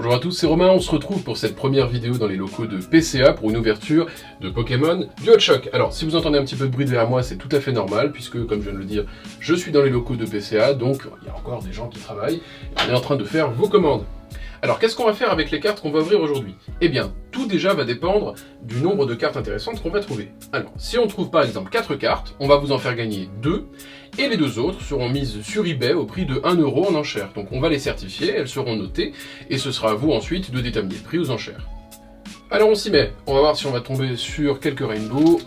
Bonjour à tous, c'est Romain, on se retrouve pour cette première vidéo dans les locaux de PCA pour une ouverture de Pokémon DualShock. Alors, si vous entendez un petit peu de bruit derrière moi, c'est tout à fait normal, puisque, comme je viens de le dire, je suis dans les locaux de PCA, donc il y a encore des gens qui travaillent, et on est en train de faire vos commandes. Alors, qu'est-ce qu'on va faire avec les cartes qu'on va ouvrir aujourd'hui? Eh bien, tout déjà va dépendre du nombre de cartes intéressantes qu'on va trouver. Alors, si on trouve par exemple 4 cartes, on va vous en faire gagner 2, et les 2 autres seront mises sur eBay au prix de 1 € en enchères. Donc on va les certifier, elles seront notées, et ce sera à vous ensuite de déterminer le prix aux enchères. Alors on s'y met, on va voir si on va tomber sur quelques Rainbow,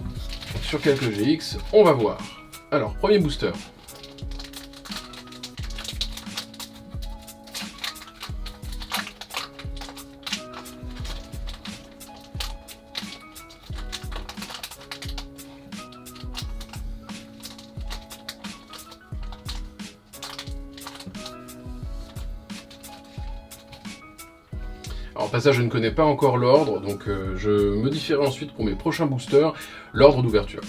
sur quelques GX, on va voir. Alors, premier booster. Alors au passage, je ne connais pas encore l'ordre, donc je modifierai ensuite pour mes prochains boosters l'ordre d'ouverture.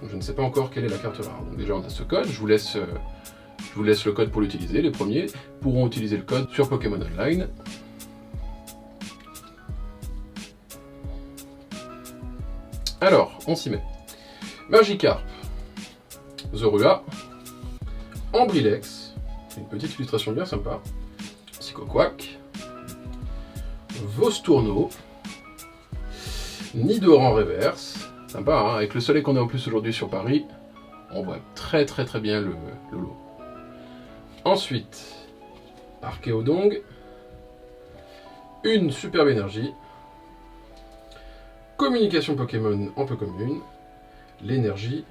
Je ne sais pas encore quelle est la carte rare. Donc déjà on a ce code, je vous laisse le code pour l'utiliser. Les premiers pourront utiliser le code sur Pokémon Online. Alors, on s'y met. Magikarp, Zorua, Ambrilex, une petite illustration bien sympa, Psychoquack, Vostourneau, Nidoran Reverse, sympa hein, avec le soleil qu'on a en plus aujourd'hui sur Paris, on voit très bien le lot. Ensuite, Archéodong, une superbe énergie, communication Pokémon en peu commune, l'énergie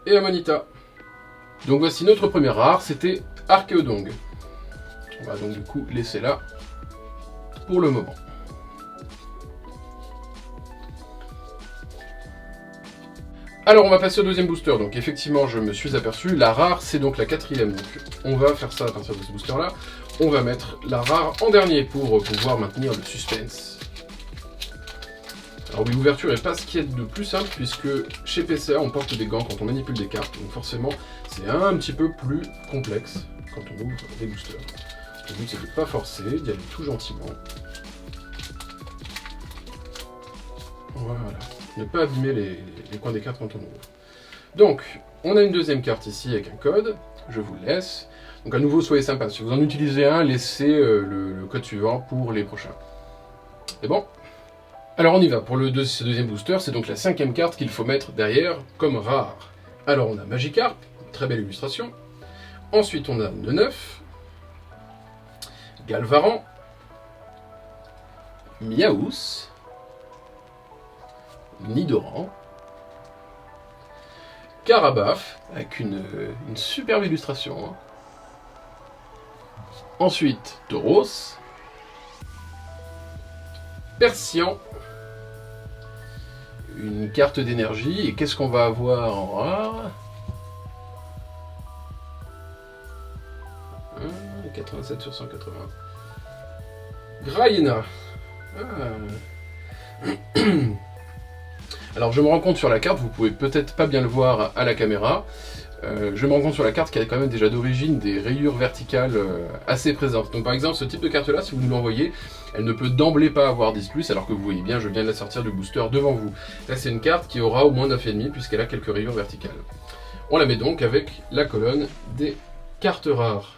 et Amonita. Donc voici notre première rare, c'était Archéodong. On va donc du coup laisser là pour le moment. Alors on va passer au deuxième booster, donc effectivement je me suis aperçu, la rare c'est donc la quatrième, donc on va faire ça à partir de ce booster là, on va mettre la rare en dernier pour pouvoir maintenir le suspense. Alors oui, l'ouverture n'est pas ce qu'il y a de plus simple, puisque chez PCA on porte des gants quand on manipule des cartes, donc forcément c'est un petit peu plus complexe quand on ouvre des boosters. Le but c'est de ne pas forcer, d'y aller tout gentiment. Voilà, ne pas abîmer les coins des cartes quand on ouvre. Donc, on a une deuxième carte ici avec un code, je vous le laisse. Donc à nouveau, soyez sympa, si vous en utilisez un, laissez le code suivant pour les prochains. C'est bon? Alors on y va, pour ce deuxième booster, c'est donc la 5e carte qu'il faut mettre derrière comme rare. Alors on a Magikarp, très belle illustration. Ensuite on a Neneuf, Galvaran, Miaous, Nidoran, Karabaf, avec une superbe illustration. Hein. Ensuite, Tauros, Persian, une carte d'énergie, et qu'est-ce qu'on va avoir en rare? 87 sur 180. Graïna. Alors je me rends compte sur la carte, vous pouvez peut-être pas bien le voir à la caméra, je me rends compte sur la carte qu'il y a quand même déjà d'origine des rayures verticales assez présentes. Donc par exemple ce type de carte là, si vous nous l'envoyez, elle ne peut d'emblée pas avoir 10+, alors que vous voyez bien, je viens de la sortir du booster devant vous. Là c'est une carte qui aura au moins 9,5 puisqu'elle a quelques rayures verticales. On la met donc avec la colonne des cartes rares.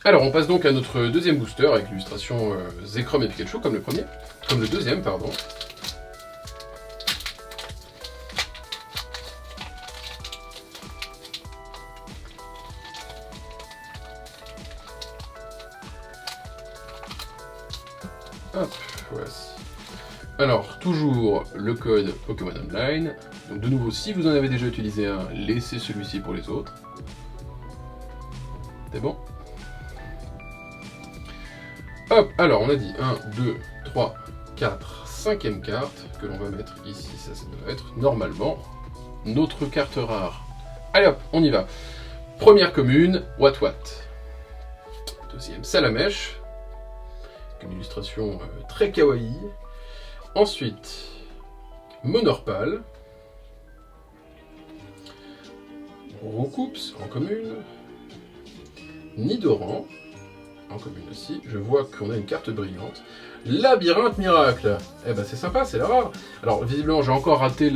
Alors on passe donc à notre deuxième booster avec l'illustration Zekrom et Pikachu comme le deuxième pardon. Hop, voici. Alors, toujours le code Pokémon Online. Donc de nouveau, si vous en avez déjà utilisé un, laissez celui-ci pour les autres. C'est bon? Hop, alors on a dit 1, 2, 3, 4, 5e carte que l'on va mettre ici. Ça doit être normalement notre carte rare. Allez hop, on y va. Première commune, What. Deuxième, Salamèche. Une illustration très kawaii. Ensuite, Monorpal. Roucoups en commune. Nidoran. en commune aussi. Je vois qu'on a une carte brillante. Labyrinthe miracle. Eh ben c'est sympa, c'est la rare. Alors visiblement j'ai encore raté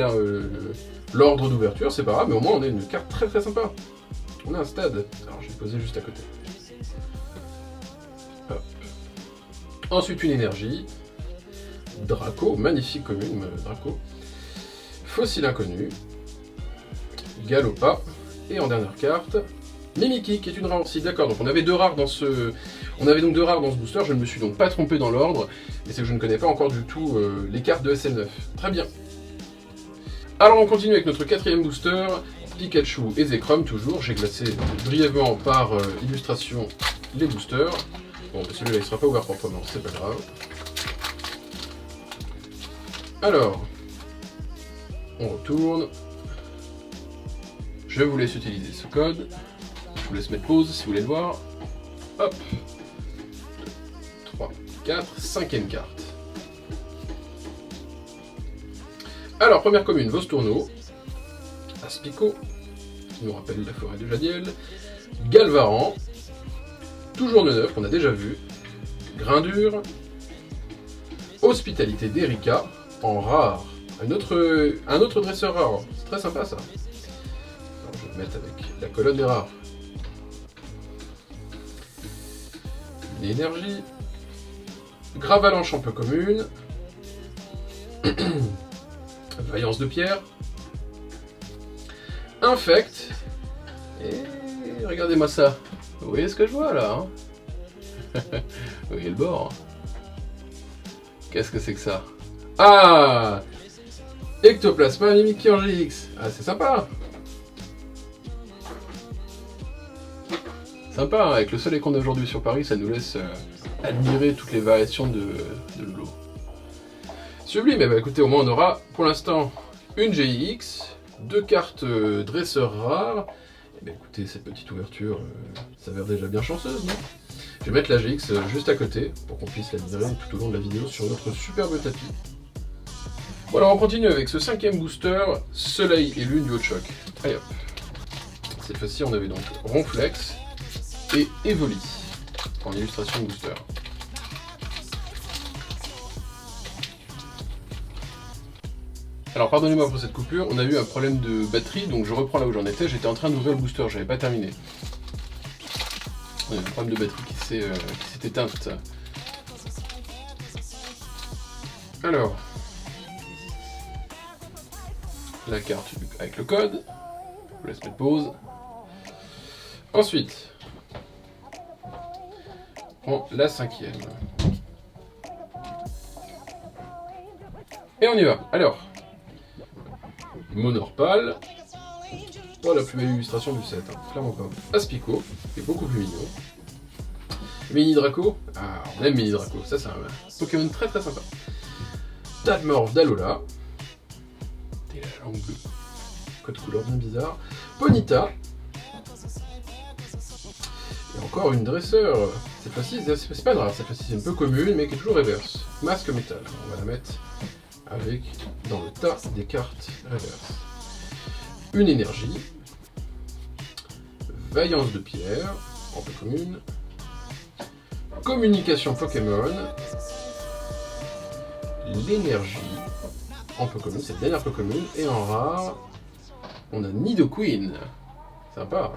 l'ordre d'ouverture, c'est pas grave, mais au moins on a une carte très très sympa. On a un stade. Alors je vais poser juste à côté. Hop. Ensuite une énergie. Draco, magnifique commune, Draco. Fossile inconnu. Galopa. Et en dernière carte, Mimikyu, qui est une rare aussi. D'accord, donc on avait deux rares dans ce... On avait donc deux rares dans ce booster, je ne me suis donc pas trompé dans l'ordre, mais c'est que je ne connais pas encore du tout les cartes de SL9. Très bien. Alors on continue avec notre quatrième booster, Pikachu et Zekrom toujours. J'ai glacé brièvement par illustration les boosters. Bon, celui-là il sera pas ouvert proprement, c'est pas grave. Alors, on retourne. Je vous laisse utiliser ce code. Je vous laisse mettre pause si vous voulez le voir. Hop. 2, 3, 4, cinquième carte. Alors, première commune, Vostourneau. Aspico, qui nous rappelle la forêt de Jadiel. Galvaran. Toujours neuf, qu'on a déjà vu. Grindure. Hospitalité d'Erika, en rare. Un autre dresseur rare. C'est très sympa ça. Alors, je vais le mettre avec la colonne des rares. Une énergie. Gravalanche en peu commune. Vaillance de pierre. Infect. Et regardez-moi ça. Vous voyez ce que je vois là hein. Vous voyez le bord. Qu'est-ce que c'est que ça? Ah, Ectoplasma Mimikyu en GX. Ah, c'est sympa. Sympa, hein, avec le soleil qu'on a aujourd'hui sur Paris, ça nous laisse admirer toutes les variations de Lolo. Sublime, eh ben, écoutez, au moins on aura pour l'instant une GX, deux cartes dresseurs rares. Eh ben, écoutez, cette petite ouverture s'avère déjà bien chanceuse, non? Je vais mettre la GX juste à côté pour qu'on puisse l'admirer tout au long de la vidéo sur notre superbe tapis. Bon alors on continue avec ce cinquième booster, Soleil et Lune du Haut-Choc. Allez hop. Cette fois-ci on avait donc Ronflex et Evoli en illustration de booster. Alors pardonnez-moi pour cette coupure, on a eu un problème de batterie, donc je reprends là où j'en étais, j'étais en train d'ouvrir le booster, j'avais pas terminé. On a eu un problème de batterie qui s'est éteinte. Alors, la carte avec le code, je vous laisse mettre pause. Ensuite, on prend la cinquième. Et on y va. Alors, Monorpal. Oh, la plus belle illustration du set, hein. Clairement pas. Aspico, qui est beaucoup plus mignon. Mini Draco. Ah, on aime Mini Draco, ça c'est un Pokémon très très sympa. Tadmorph d'Alola. Et la langue bleue. Code couleur bien bizarre. Ponyta. Et encore une dresseur. Cette fois-ci, c'est pas grave, cette fois-ci c'est un peu commune, mais qui est toujours reverse. Masque métal. On va la mettre avec dans le tas des cartes reverse. Une énergie. Vaillance de pierre, en peu commune. Communication Pokémon. L'énergie, en peu commune, c'est la dernière peu commune. Et en rare, on a Nidoqueen. Sympa.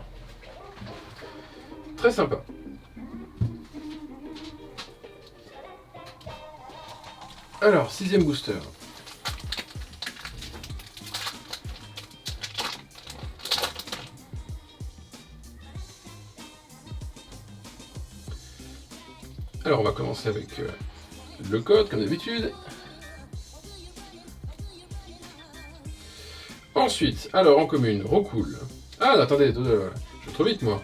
Très sympa. Alors, sixième booster. Alors on va commencer avec le code comme d'habitude. Ensuite, alors en commune, Rocool. Ah attendez, je vais trop vite moi.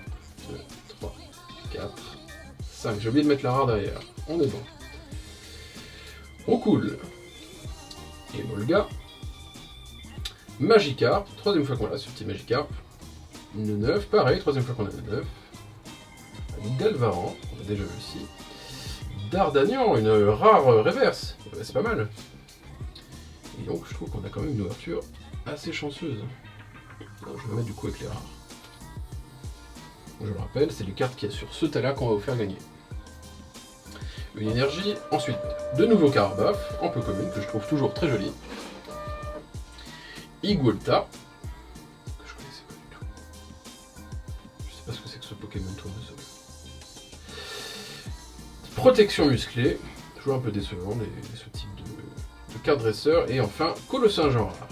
2, 3, 4, 5. J'ai oublié de mettre la rare derrière. On est bon. Rocool. Et Molga. Magikarp. Troisième fois qu'on l'a sur Team Magikarp. Une 9, pareil, troisième fois qu'on a une 9. Galvaran, on a déjà vu ici. Dardanian, une rare reverse, c'est pas mal. Et donc je trouve qu'on a quand même une ouverture assez chanceuse. Alors, je vais mettre du coup avec les rares. Je le rappelle, c'est les cartes qu'il y a sur ce tas-là qu'on va vous faire gagner. une énergie. Ensuite, de nouveau Carabaf, en peu commune, que je trouve toujours très joli. Igolta, que je connaissais pas du tout. Je sais pas ce que c'est que ce Pokémon tournesol. Protection musclée, toujours un peu décevant, ce type de carte dresseur. Et enfin, Colossin genre rare.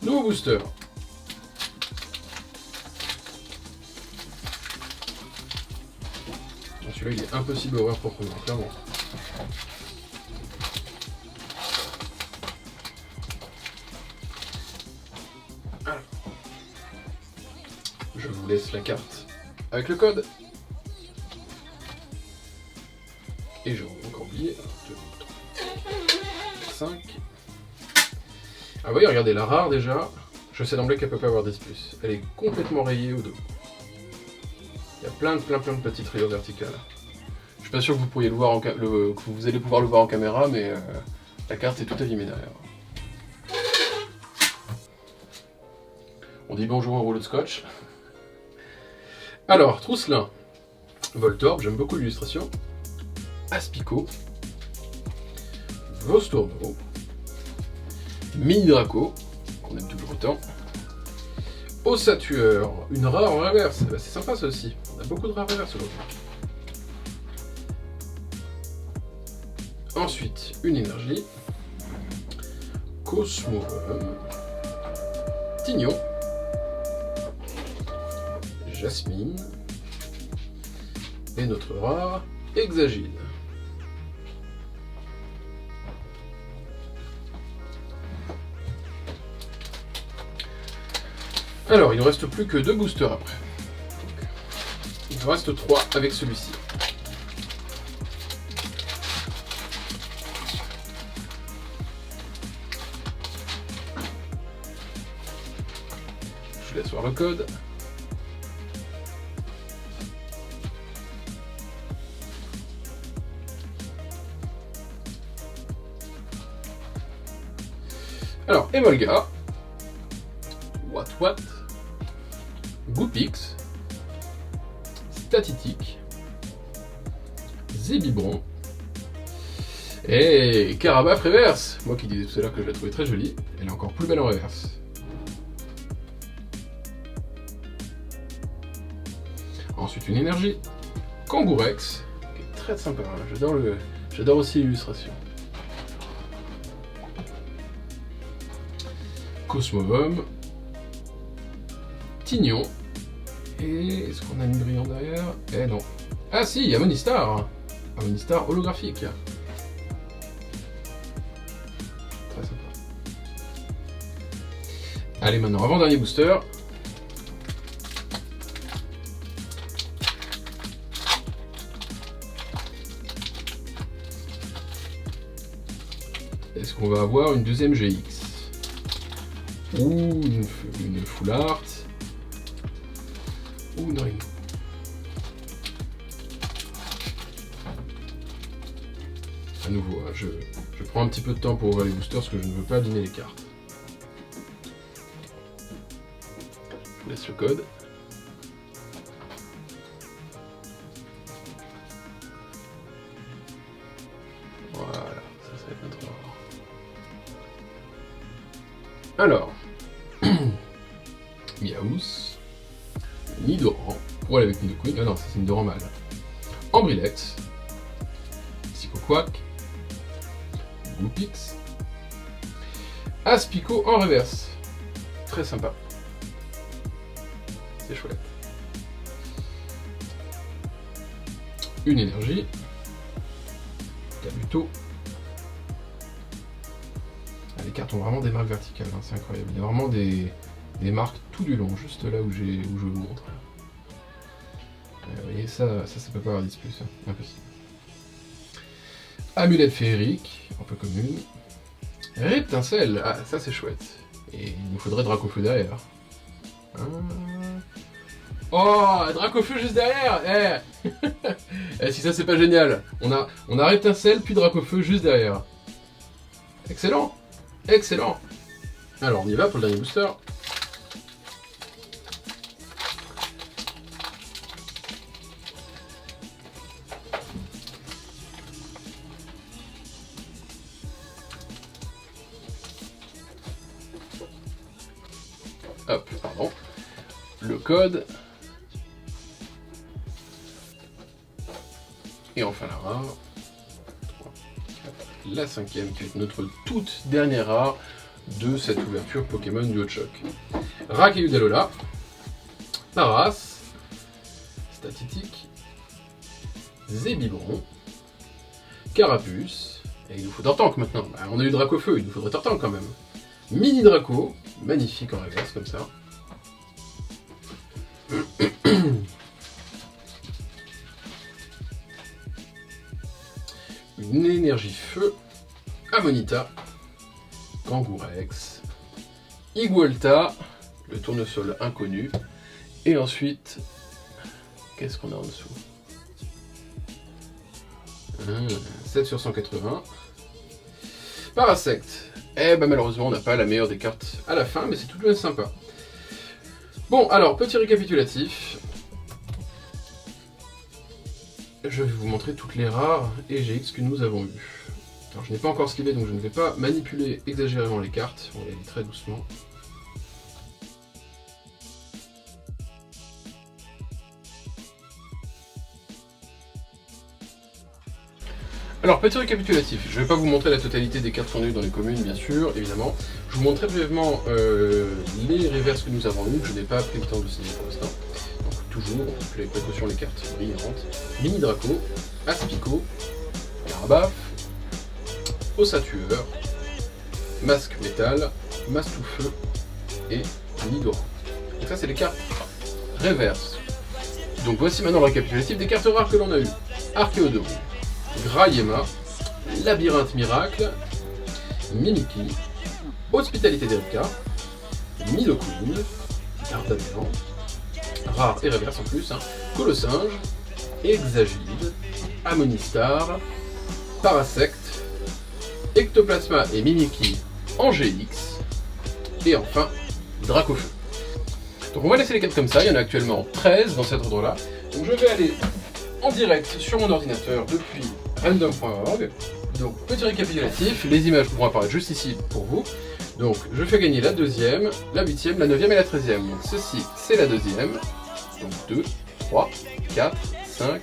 Nouveau booster. Celui-là, il est impossible à ouvrir proprement, clairement. Alors, je vous laisse la carte avec le code. Et je vais encore oublier. 2, 3, 5. Ah oui, regardez, la rare déjà, je sais d'emblée qu'elle peut pas avoir 10+. Elle est complètement rayée au dos. Il y a plein de petites rayures verticales. Je suis pas sûr que vous pourriez le voir que vous allez pouvoir le voir en caméra, mais la carte est tout abîmée derrière. On dit bonjour au rouleau de scotch. Alors, Trousselin, Voltorb, j'aime beaucoup l'illustration. Aspico, Vostourneau, Mini Draco, qu'on aime toujours autant. Ossatueur, une rare en reverse, bah, c'est sympa ça aussi, on a beaucoup de rares reverse aujourd'hui. Ensuite, une énergie, Cosmovum, Tignon, Jasmine, et notre rare, Hexagine. Alors, il ne reste plus que 2 boosters après. Donc, il en reste 3 avec celui-ci. Je laisse voir le code. Alors, Emolga, What, Goupix, Statitique, Zébibron et Carabaf reverse. Moi qui disais tout à l'heure que je la trouvais très jolie, elle est encore plus belle en reverse. Ensuite une énergie, Kangourex, qui est très sympa, j'adore aussi l'illustration. Cosmovum, Tignon, et est-ce qu'on a une brillant derrière? Eh non. Ah si, il y a Monistar. Un Monistar holographique. Très sympa. Allez maintenant, avant-dernier booster. Est-ce qu'on va avoir une deuxième GX? Ou une full art, ou une Rhino. À nouveau, hein, je prends un petit peu de temps pour ouvrir les boosters parce que je ne veux pas abîmer les cartes. Je vous laisse le code. Voilà, ça va être notre ordre. Alors, Miaous, Nidoran, pour aller avec Nidoqueen, ah non, ça c'est Nidoran mâle. Ambrilex, Psychoquack, Goupix, Aspico en reverse. Très sympa. C'est chouette. Une énergie, Kabuto. Les cartes ont vraiment des marques verticales, hein, c'est incroyable. Il y a vraiment des marques tout du long, juste là où je vous montre. Vous voyez, ça peut pas avoir 10+, hein, impossible. Amulette féerique, un peu commune. Reptincelle, ah ça c'est chouette. Et il nous faudrait Dracofeu derrière. Oh, Dracofeu juste derrière. Eh si ça c'est pas génial. On a Reptincelle puis Dracofeu juste derrière. Excellent. Excellent. Alors on y va pour le dernier booster. hop, pardon, le code, et enfin la rare, la cinquième qui est notre toute dernière rare de cette ouverture Pokémon DualShock. Rakeyu d'Alola, Paras, Statitique, Zébibron, Carapuce, et il nous faut Tortank maintenant. Bah, on a eu Dracofeu, il nous faudrait Tortank quand même. Mini Draco, magnifique en reverse comme ça. Une énergie feu, Amonita, Kangourex, Igualta, le tournesol inconnu, et ensuite, qu'est-ce qu'on a en dessous? 7 sur 180. Parasect. Eh ben malheureusement on n'a pas la meilleure des cartes à la fin, mais c'est tout de même sympa. Bon alors, petit récapitulatif. Je vais vous montrer toutes les rares EGX que nous avons eues. Alors je n'ai pas encore skivé, donc je ne vais pas manipuler exagérément les cartes, on va y aller très doucement. Alors, petit récapitulatif, je ne vais pas vous montrer la totalité des cartes qu'on a eues dans les communes, bien sûr, évidemment. Je vous montre très brièvement les reverses que nous avons eues, que je n'ai pas pris le temps de signer pour l'instant. Donc, toujours, on fait avec précaution les cartes brillantes. Mini Draco, Aspico, Carabaf, Ossatueur, Masque Métal, Mastoufeu et Nidoran. Donc ça, c'est les cartes reverses. Donc voici maintenant le récapitulatif des cartes rares que l'on a eues. Archéodome, Grahiema, Labyrinthe Miracle, Mimikyu, Hospitalité d'Erika, Nidoqueen, D'Artagnan, rare et reverse en plus, Colossinge, Exagide, Amonistar, Parasect, Ectoplasma et Mimikyu en GX, et enfin Dracofeu. Donc on va laisser les cartes comme ça, il y en a actuellement 13 dans cet ordre-là. Donc je vais aller en direct sur mon ordinateur depuis random.org. Donc petit récapitulatif, les images pourront apparaître juste ici pour vous. Donc je fais gagner la deuxième, la huitième, la neuvième et la 13e. Donc ceci c'est la deuxième. Donc 2, 3, 4, 5,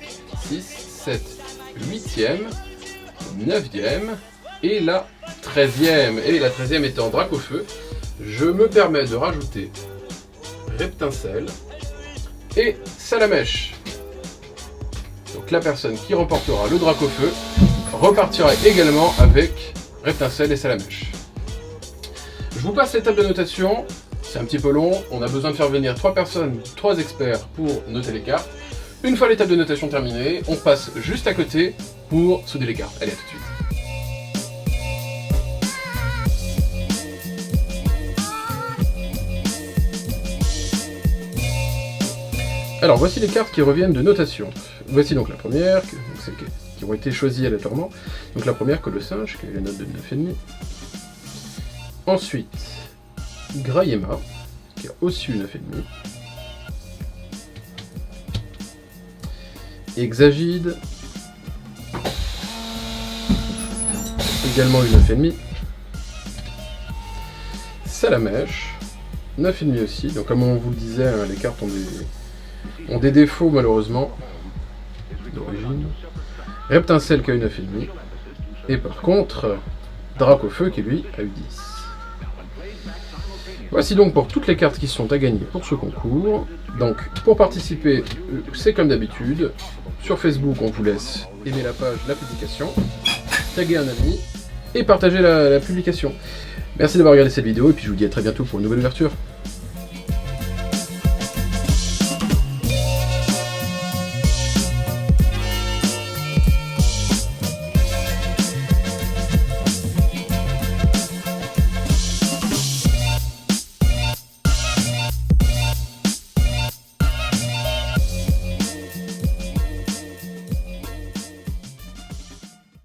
6, 7, 8e, 9e et la 13e. Et la 13e étant Dracofeu, je me permets de rajouter Reptincelle et Salamèche. Donc la personne qui remportera le Dracofeu repartira également avec Reptincelle et Salamèche. Je vous passe l'étape de notation, c'est un petit peu long, on a besoin de faire venir 3 personnes, 3 experts pour noter les cartes. Une fois l'étape de notation terminée, on passe juste à côté pour souder les cartes. Allez, à tout de suite. Alors voici les cartes qui reviennent de notation. Voici donc la première, celles qui ont été choisies aléatoirement. Donc la première, Colossinge, qui a eu la note de 9,5. Ensuite, Grahiema, qui a aussi eu 9,5. Exagide, également eu 9,5. Salamèche, 9,5 aussi. Donc comme on vous le disait, les cartes ont des défauts malheureusement d'origine. Reptincelle qui a eu 9,5. Et par contre, Dracofeu qui lui a eu 10. Voici donc pour toutes les cartes qui sont à gagner pour ce concours. Donc pour participer, c'est comme d'habitude. Sur Facebook, on vous laisse aimer la page, la publication, taguer un ami et partager la publication. Merci d'avoir regardé cette vidéo et puis je vous dis à très bientôt pour une nouvelle ouverture.